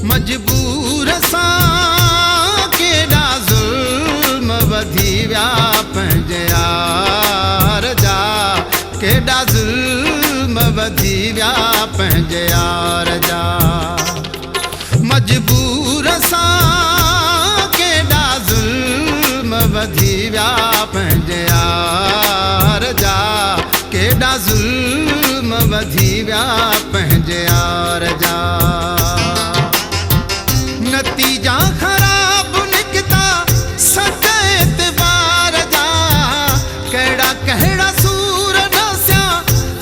मजबूर सां केॾा ज़ुल्म वधी विया पंहिंजे यार जा, केॾा ज़ुल्म वधी विया पंहिंजे यार जा। मजबूर सां केॾा ज़ुल्म वधी विया पंहिंजे यार जा, केॾा ज़ुल्म वधी विया पंहिंजे यार जा। नतीजा ख़राब निकिता सत एतबार जा, कहिड़ा कहिड़ा सूर नसिया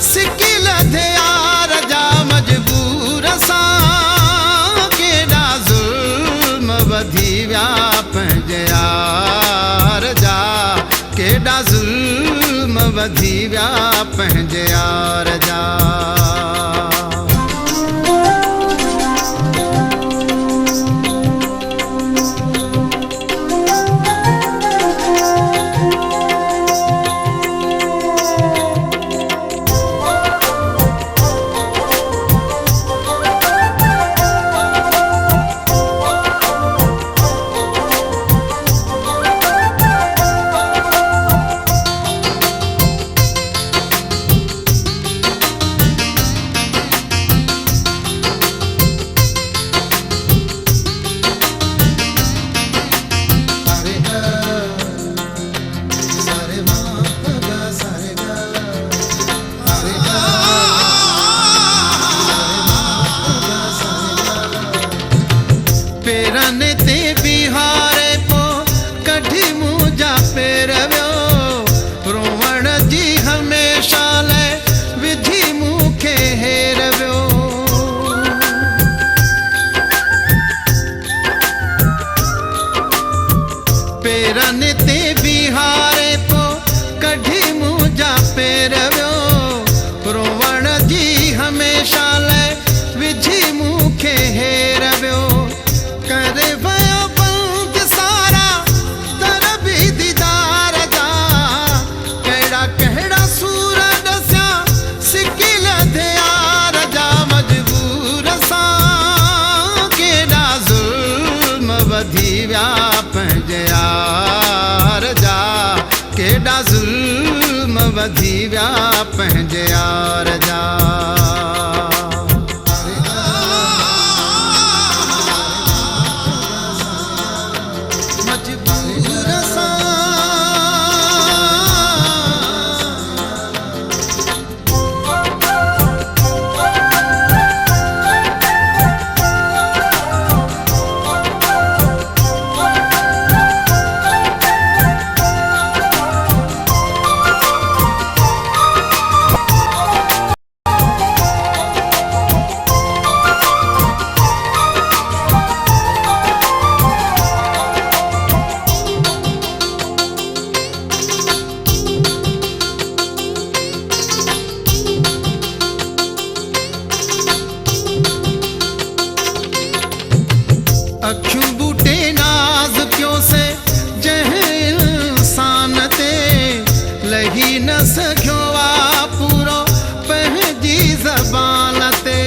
सिकी लधे यार जा। मजबूर सां केॾा ज़ुल्म वधी विया पंहिंजे यार जा, केॾा ज़ुल्म वधी विया पंहिंजे यार जा। पेरनि ते बिहारे पो कढी मुंहिंजा पेर वियो, रोवण जी हमेशा लाइ विधि मूंखे हेर वियो। पेरनि ते बिहारे पो कढी मुंहिंजा पेर वियो, रोवण जी हमेशा लाइ विधि मूंखे हेर वियो। करे वियो बंदि सारा दर बि दीदार जा, कहिड़ा कहिड़ा सूर ॾसिया सिकी लधे यार जा। मजबूर सां केॾा ज़ुल्म वधी विया पंहिंजे यार जा, केॾा ज़ुल्म वधी विया पंहिंजे यार जा। अखियूं बूटे नाज़ क्यों से जंहिं इंसान ते लही न सघियो आ पूरो पंहिंजी ज़बान ते।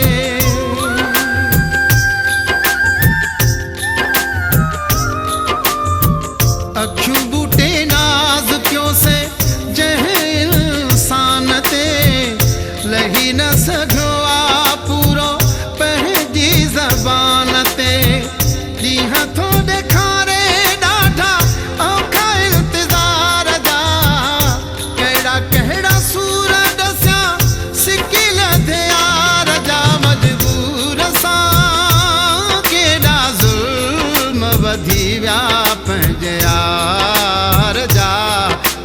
अखियूं बूटे नाज़ क्यों से जंहिं इंसान ते लही न सघियो आ पूरो पंहिंजी ज़बान ते। ॾींहं थो ॾेखारे ॾाढा औखा इंतज़ार जा, कहिड़ा कहिड़ा सूर ॾसिया सिकी लधे यार जा। मजबूर सां केॾा ज़ुल्म वधी विया पंहिंजे यार जा,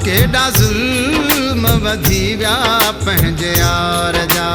केॾा ज़ुल्म वधी विया पंहिंजे यार जा।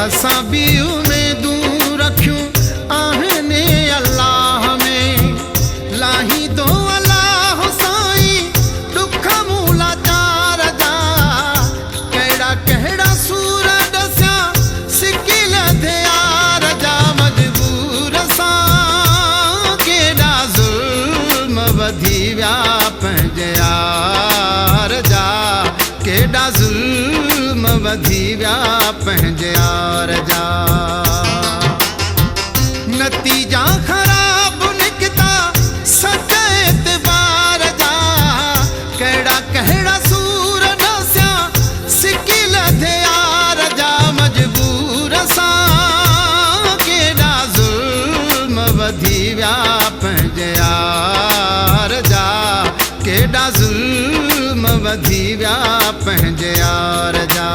असां बि उमेदूं रखियूं आहिनि अलाह में लाही दो अलाह साईं दुख मूं लाचार जा कहिड़ा कहिड़ा सूर ॾसिया सिकिल थियार जा मजबूर सां केॾा ज़ुल्म वधी विया पंहिंजे यार जा केॾा ज़ुल्म वधी विया पंहिंजे यार जा नतीजा ख़राब निकिता सच एतबार जा कहिड़ा कहिड़ा सूर ॾसिया सिकिल थियार जा मजबूर सां केॾा ज़ुल्म वधी विया पंहिंजे यार जा केॾा ज़ुल्म वधी विया पंहिंजे यार जा